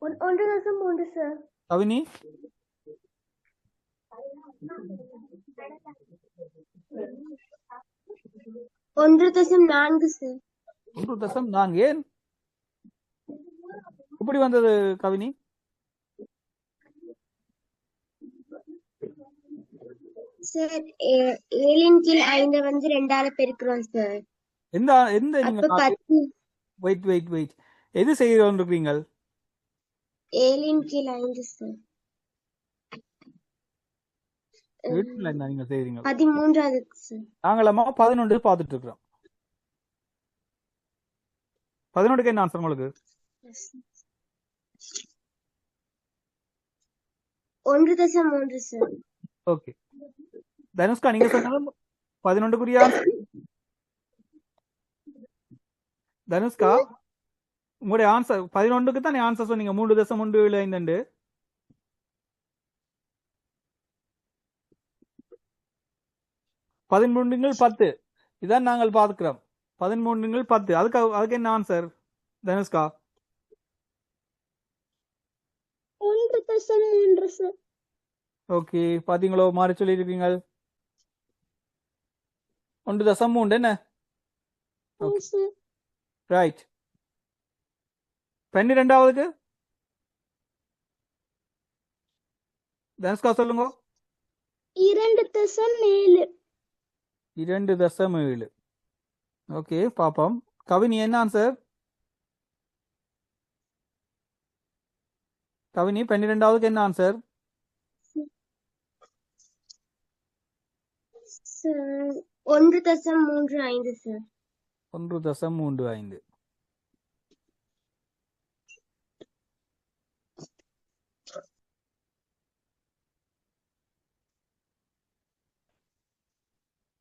Speaker 2: 1.3 சார்.
Speaker 1: கவினி
Speaker 2: 1.4 சார்.
Speaker 1: 1.4. ஏன் இப்படி வந்தது கவினி?
Speaker 2: சார் 7 கீழ் 5 வந்து 2ஆல பெருக்குறோம் சார்.
Speaker 1: எந்த எந்த
Speaker 2: அப்ப 10.
Speaker 1: வெயிட் எது செய்யறோம் இருக்கீங்க?
Speaker 2: 7 கீழ் 5 சார்.
Speaker 1: நீங்க செய்றீங்க
Speaker 2: 13ஆவது சார்.
Speaker 1: நாங்களம்மா 11 பார்த்துட்டு இருக்கிறோம். 11க்கு என்ன ஆன்சர் உங்களுக்கு?
Speaker 2: 1.3 சார்.
Speaker 1: ஓகே, தனுஷ்கா நீங்க சொன்னது 11க்குரிய ஆன்சர். தனுஷ்கா உங்களுடைய ஆன்சர் 11க்கு தானே ஆன்சர் சொன்னீங்க 3.175. 13 இதான் நாங்கள் பார்க்கிறோம். 13 அதுக்கு என்ன ஆன்சர் தனுஷ்கா?
Speaker 2: 1.3 சார்.
Speaker 1: ஓகே, பாத்தீங்களோ மாறி சொல்லியிருக்கீங்க. 1.3 என்ன? ரைட். 12க்கு தனுஷ்கா சொல்லுங்க.
Speaker 2: 2.7.
Speaker 1: 2.7. ஓகே, பாப்போம். கவினி என்ன ஆன்சர்? கவினி 12க்கு என்ன ஆன்சர்?
Speaker 2: 1.35 சார்.
Speaker 1: 1.35.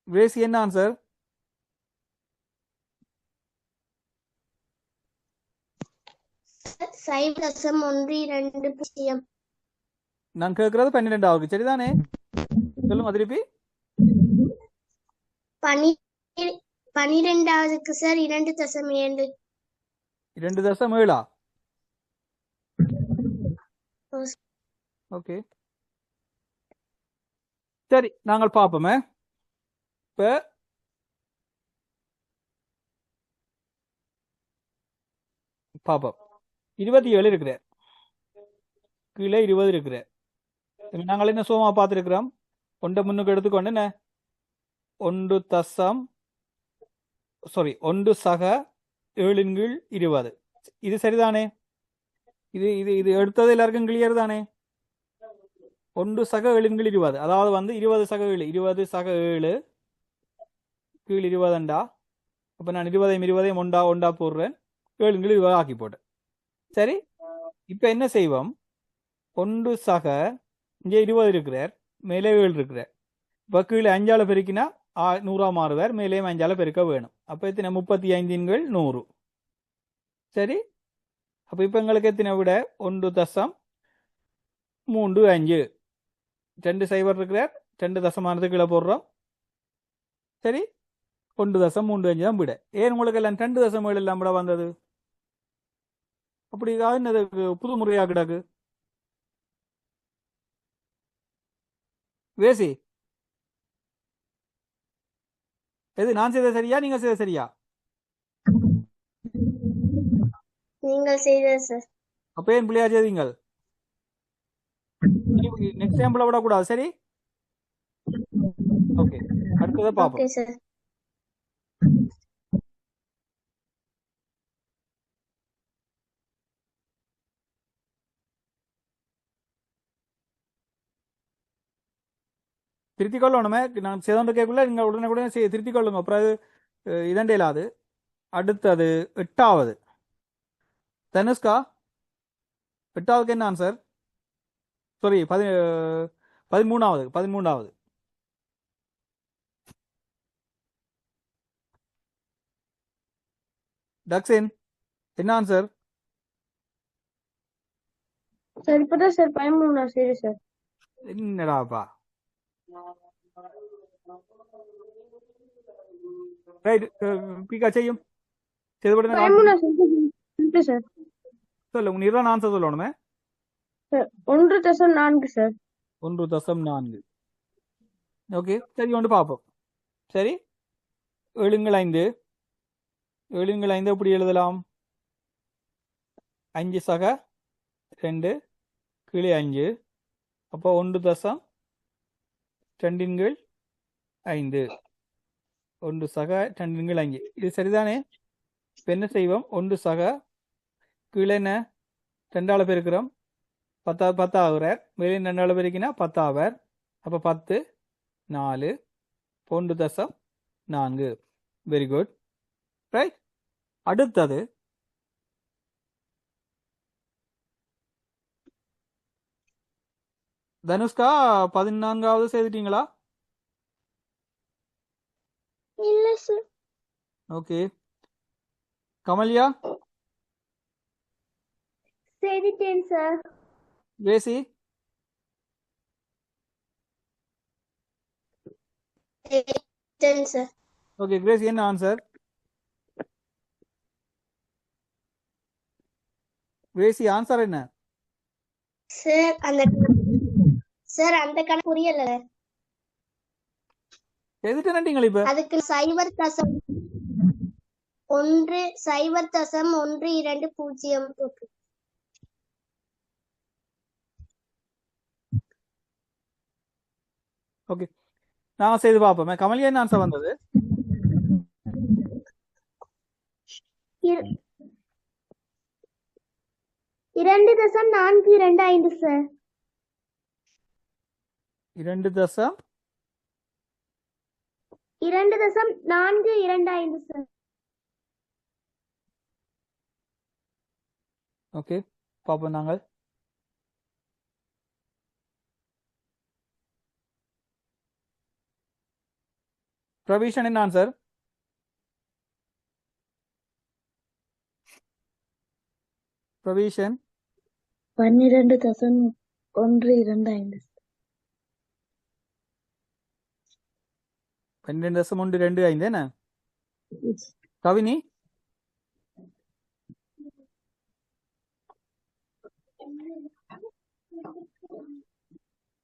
Speaker 1: வேசி என்ன ஆன்சர்? நான் கேட்கறது 12க்கு சரிதானே? சொல்லுங்க திருப்பி.
Speaker 2: 12க்கு சார் 2.7.
Speaker 1: 2.7. ஓகே, சரி நாங்கள் பார்ப்போமே. இப்ப பாப்போம். 27 இருக்கிற கீழே 20 இருக்கிற. நாங்கள் என்ன சோமா பார்த்துருக்கிறோம். 1 முன்னுக்கு எடுத்துக்கொண்டு என்ன 1/7/20. இது சரிதானே? இது இது இது எடுத்தது எல்லாருக்கும் கிளியர் தானே? 1/7/20. அதாவது வந்து 20/7 20/7 கீழ் 20. அப்ப நான் 20 ஒண்டா போடுறேன். 7/20 ஆக்கி போட்டேன். சரி, இப்ப என்ன செய்வோம்? 1 இங்கே 20 இருக்கிறார், மேலே 7 இருக்கிறார். இப்ப கீழே 5ஆல பெருக்கினா 100 மாறுவார், மேலே 5ஆல பெருக்க வேணும். அப்ப எத்தனை? 35/100. சரி, அப்ப இப்ப எங்களுக்கு எத்தனை விட? 1.35. 2 சைவர் இருக்கிறார், 2 தசமானது கீழே போடுறோம். சரி, 1.35 தான் விட. ஏன் உங்களுக்கு எல்லாம் 2.7 எல்லாம் விட வந்தது? அப்படி என்னது புது முறையா கிடக்கு? வேசி, எது நான் செய்த சரியா நீங்க செய்த சரியா?
Speaker 2: நீங்கள் செய்தது சார்.
Speaker 1: அப்ப ஏன் பிள்ளையா செய்தீங்கள்? நெக்ஸ்ட் டைம் விடக்கூடாது. சரி, ஓகே, அடுத்ததை பார்ப்போம்.
Speaker 2: Okay sir.
Speaker 1: திருத்திக் கொள்ளணுமே. நான் செய்தோண்டுக்குள்ள நீங்க உடனே திருத்திக் கொள்ளுங்க. அப்புறம் இதண்டே இல்லாது. அடுத்தது 8வது தனுஷ்கா. 8க்கு என்ன ஆன்சர்? சாரி, 13வது. டக்ஸின் என்ன ஆன்சர்?
Speaker 3: சார் இப்பதான் சார் 13 சரி சார்.
Speaker 1: என்னடாப்பா, ரைட். பீக்கா செய்யும் செய்தபடி
Speaker 3: 13 சார்.
Speaker 1: சொல்லு, உங்க நிறான ஆன்சர் சொல்லணுமே.
Speaker 3: 1.4 சார்.
Speaker 1: 1.4. ஓகே, சரி ஒன்று பார்ப்போம். சரி, 7 எப்படி எழுதலாம்? 5/2 கீழே 5. அப்போ 1.2 1/5. 1/2 இது சரிதானே? இப்போ என்ன செய்வோம்? 1 கீழே என்ன 2ஆல பெருக்கிறோம், 10 ஆகுறார். மேலே 2ஆல பெருக்கினா 10 ஆவார். அப்போ 10 4 1.4. Very good, right. அடுத்தது தனுஷ்கா 14வது செய்துட்டீங்களா?
Speaker 2: இல்ல சார்.
Speaker 1: ஓகே, கமல்யா
Speaker 2: எழுதிட்டேன் sir.
Speaker 1: Crazy
Speaker 2: sir.
Speaker 1: Okay Crazy என்ன ஆன்சர்? கிரேசி ஆன்சர் என்ன?
Speaker 2: சார் அந்த கணக்கு புரியல.
Speaker 1: எதுட்டீங்களா இப்ப?
Speaker 2: அதுக்கு 0.120.
Speaker 1: ஓகே நான் செய்து பார்ப்போம். கமலியா என்ன ஆன்சர் வந்தது?
Speaker 2: 2.425 சார். 2.425 சார்.
Speaker 1: ஓகே பார்ப்போம் நாங்கள். பிரவீஷன் என்ன ஆன்சர்? பிரவீஷன்
Speaker 3: 12.125.
Speaker 1: 12.125 என்ன? கவினி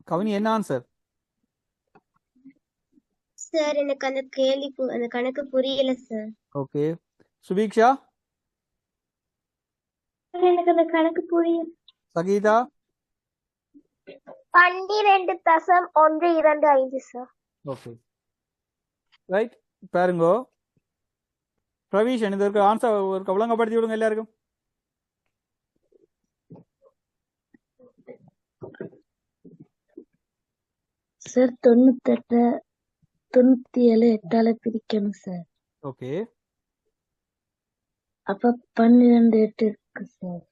Speaker 1: கவினி என்ன ஆன்சர்?
Speaker 2: சார் எனக்கு அந்த கணக்கு புரியல சார்.
Speaker 1: ஓகே சுபீக்ஷா
Speaker 2: எனக்கு அந்த கணக்கு புரியல.
Speaker 1: சகீதா
Speaker 2: 12.125 சார்.
Speaker 1: ஓகே ரைட் பாருங்கோ. பிரவீஷன் இதற்கு ஆன்சர் ஒரு ஒழுங்கப்படுத்தி விடுங்க எல்லாருக்கும்.
Speaker 3: சார் 97 8ஆல பிரிக்கணும் சார்.
Speaker 1: ஓகே
Speaker 3: அப்ப 12 8 இருக்கு சார்.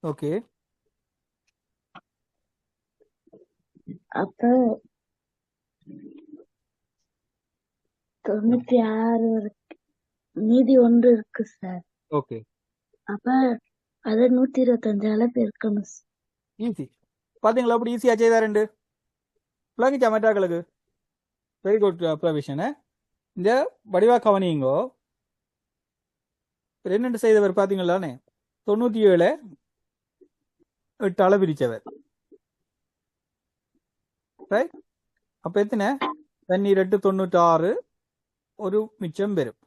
Speaker 1: ஓகே
Speaker 3: அப்ப 96 இருக்கு. மீதி 1 இருக்கு சார்.
Speaker 1: ஓகே
Speaker 3: அப்ப அத 125ஆல பெருக்கணும் சார்.
Speaker 1: ஈஸி பாத்தீங்களா? அப்படி ஈஸியா செய்தா ரெண்டு பிள்ளைங்க மெட்டாக்களுக்கு. Very good பிரவிஷன். இந்த வடிவா கவனிங்கோ. ரெண்டு செய்தவர் பாத்தீங்களானே 97 8ஆல பிரிச்சவர். ரைட் அப்ப எத்தனை? 12 96 ஒரு மிச்சம் பெறும்.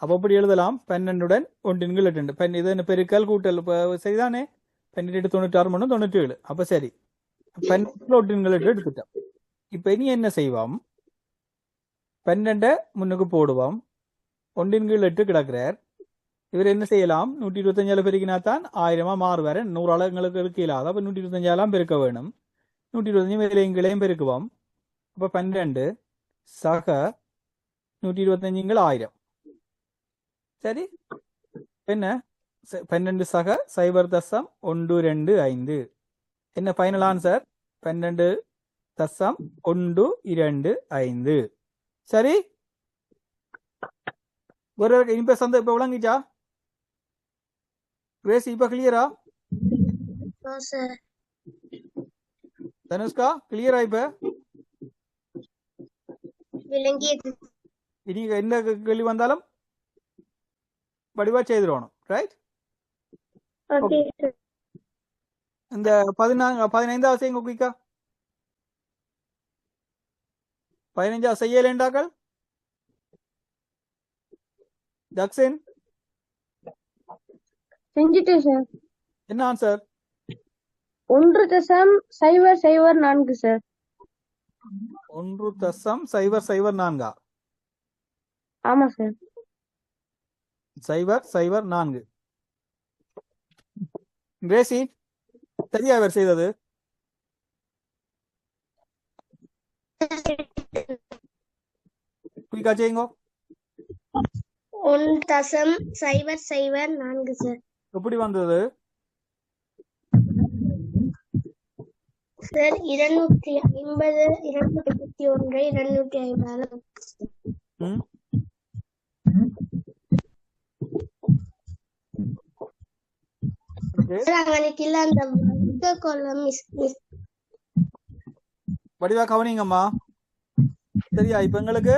Speaker 1: அப்ப அப்படி எழுதலாம் 12 1 8. இது என்ன பெருக்கல் கூட்டல் சரிதானே? 12 96 மணி 97. அப்ப சரி 12 1 எடுத்துட்டோம். இப்ப இனி என்ன செய்வோம்? 12 முன்னுக்கு போடுவோம். 1 8 கிடக்கிறார். இவர் என்ன செய்யலாம்? 125 பெருக்கினா தான் 1000 மாறுவார். 100 அளங்களுக்கு இருக்க இல்லாத. அப்ப 125 பெருக்க வேணும். 125 மேலே எங்களையும் பெருக்குவோம். அப்ப 12 சக 125 1000. சரி என்ன? 12 சக 0.125. என்ன ஃபைனல் ஆன்சர்? 12.125. சரி ஒரு இப்ப சந்த இப்ப விளங்கிச்சா? கிரேசி இப்ப கிளியரா? தனுஷ்கா கிளியரா? இப்ப இனி என்ன கேள்வி வந்தாலும் வடிவா செய்திடணும். ரைட் இந்த 15வது செய்யுங்க குயிக்கா. 15 செய்யலேண்டாக்கள். தக்ஷின்
Speaker 2: செஞ்சுட்டேன் சார்.
Speaker 1: என்ன ஆன்சர்?
Speaker 2: 1.004 சார்.
Speaker 1: 1.004.
Speaker 2: ஆமா சார்.
Speaker 1: 004. கிரேசி சரியா அவர் செய்தது? குயிக்கா செய்யுங்க.
Speaker 2: 1.004 சார்.
Speaker 1: எப்படி வந்தது
Speaker 2: சார்? 250 251 250. அன்னைக்கு இல்ல அந்த
Speaker 1: வடிவா கவனிங்கம்மா. சரியா? இப்ப எங்களுக்கு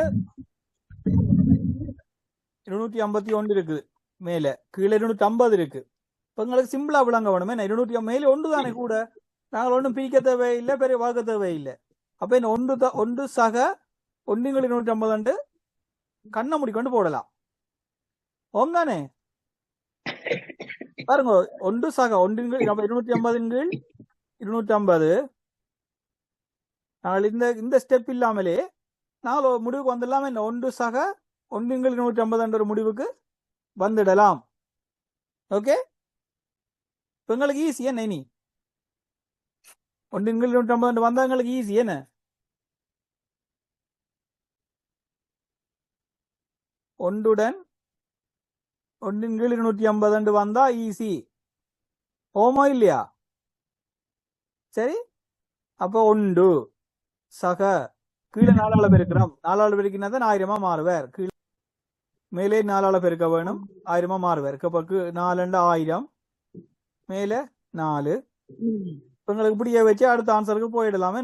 Speaker 1: 251 இருக்குது, மேல கீழே 250 இருக்கு. இப்ப எங்களுக்கு சிம்பிளா விளங்க வேணுமே. 200 மேல ஒன்று தானே கூட, நாங்கள் ஒன்றும் பிரிக்க தேவையில்லை, பெரிய வகுக்க தேவையில்லை. அப்ப என்ன ஒன்று சக 1 250 கண்ணை முடிக்கொண்டு போடலாம். ஓம் தானே? பாருங்க, 1 சக 250 250. நாங்கள் இந்த ஸ்டெப் இல்லாமலே நாங்கள் முடிவுக்கு வந்துடலாம். என்ன 1 சக 1 250 ஒரு முடிவுக்கு வந்துடலாம். ஓகே, இப்ப எங்களுக்கு ஈஸி என்ன? இனி 1 250 வந்தா எங்களுக்கு ஈஸி என்ன? ஒன்றுடன் 1 250 வந்தா ஈஸி. ஓமோ இல்லையா? சரி, அப்ப 1 சக கீழே 4 பெருக்கிறோம். 4 பெருக்கினா தான் 1000 மாறுவார். கீழே மேலே 4 பெருக்க வேணும், 1000 மாறுவார். 4 1000 மேல 4. உங்களுக்கு இப்படியே வச்சு அடுத்த ஆன்சருக்கு போயிடலாமே.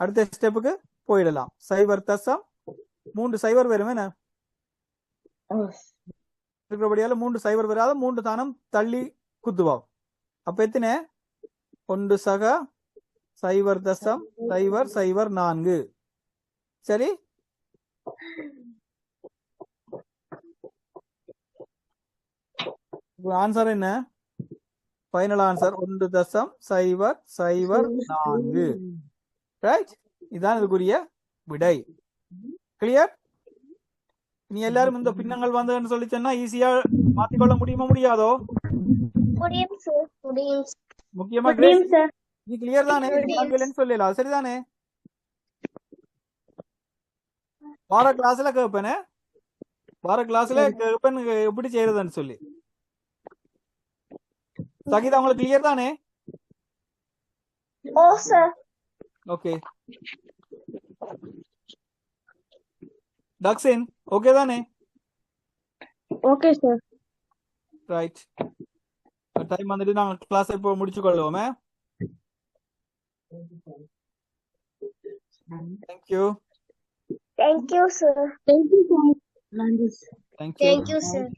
Speaker 1: அடுத்த ஸ்டெப்புக்கு போயிடலாம். 0.3 வரும் என்ன இருக்கிறபடியால 3 0 வராத 3 தானம் தள்ளி குத்துவோம். அப்ப எத்தனை? 1 சக 0.004. சரி, ஆன்சர் என்ன? Final answer 1.004. ரைட், இதான் இதுக்குரிய விடை. கிளியர்? நீ எல்லாரும் இந்த பின்னங்கள் வந்ததுன்னு சொல்லி சொன்னா ஈஸியா மாத்திக்கொள்ள முடியுமா முடியாதோ?
Speaker 2: முடியும் சார், முடியும்.
Speaker 1: முக்கியமா நீ கிளியர் தானே? சொல்லலாம். சரிதானே? வார கிளாஸ்ல கேட்பேன் எப்படி செய்யறதுன்னு சொல்லி. சகிதா, உங்களுக்கு கிளியர் தானே?
Speaker 2: ஓ சார்.
Speaker 1: ஓகே, டக்ஸின் ஓகே தானே?
Speaker 3: Okay sir.
Speaker 1: ரைட், டைம் வந்துட்டு நாங்க கிளாஸ் இப்போ முடிச்சு கொள்வோமே. Thank you.
Speaker 2: Thank you sir.
Speaker 3: Thank you sir.
Speaker 1: Thank you
Speaker 2: sir.